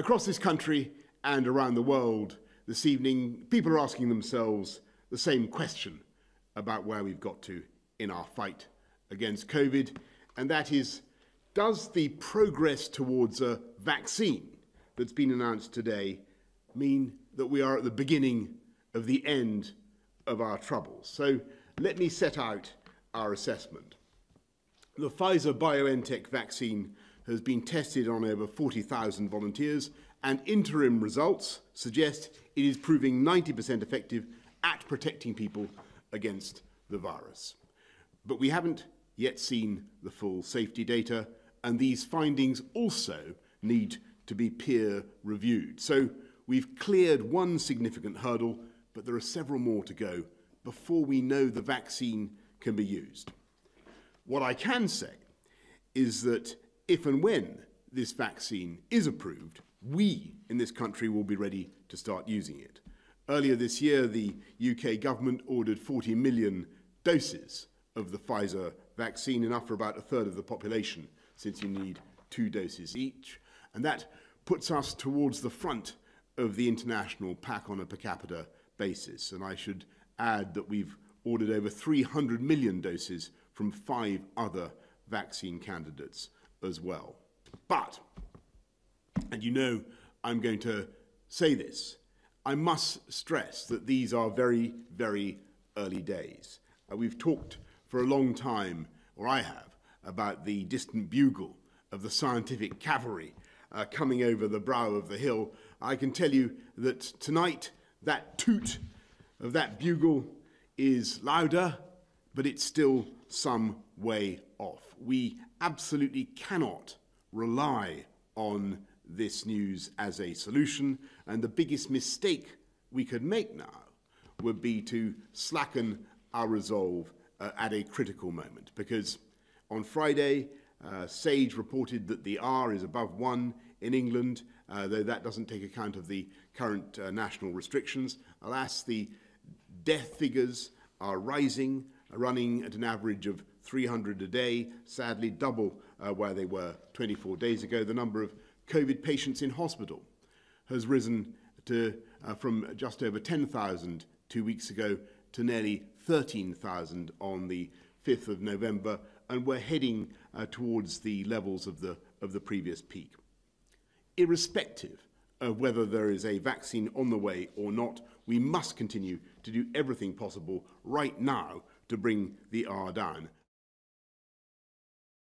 Across this country and around the world this evening, people are asking themselves the same question about where we've got to in our fight against COVID, and that is, does the progress towards a vaccine that's been announced today mean that we are at the beginning of the end of our troubles? So let me set out our assessment. The Pfizer BioNTech vaccine has been tested on over 40,000 volunteers, and interim results suggest it is proving 90% effective at protecting people against the virus. But we haven't yet seen the full safety data, and these findings also need to be peer reviewed. So we've cleared one significant hurdle, but there are several more to go before we know the vaccine can be used. What I can say is that if and when this vaccine is approved, we in this country will be ready to start using it. Earlier this year, the UK government ordered 40 million doses of the Pfizer vaccine, enough for about a third of the population, since you need 2 doses each. And that puts us towards the front of the international pack on a per capita basis. And I should add that we've ordered over 300 million doses from 5 other vaccine candidates as well. But, and you know I'm going to say this, I must stress that these are very, very early days. We've talked for a long time, or I have, about the distant bugle of the scientific cavalry coming over the brow of the hill. I can tell you that tonight that toot of that bugle is louder, but it's still some way off. We absolutely cannot rely on this news as a solution, and the biggest mistake we could make now would be to slacken our resolve at a critical moment, because on Friday, Sage reported that the R is above 1 in England, though that doesn't take account of the current national restrictions. Alas, the death figures are rising, running at an average of 300 a day, sadly double where they were 24 days ago. The number of COVID patients in hospital has risen to, from just over 10,000 2 weeks ago to nearly 13,000 on the 5th of November, and we're heading towards the levels of the previous peak. Irrespective of whether there is a vaccine on the way or not, we must continue to do everything possible right now to bring the R down.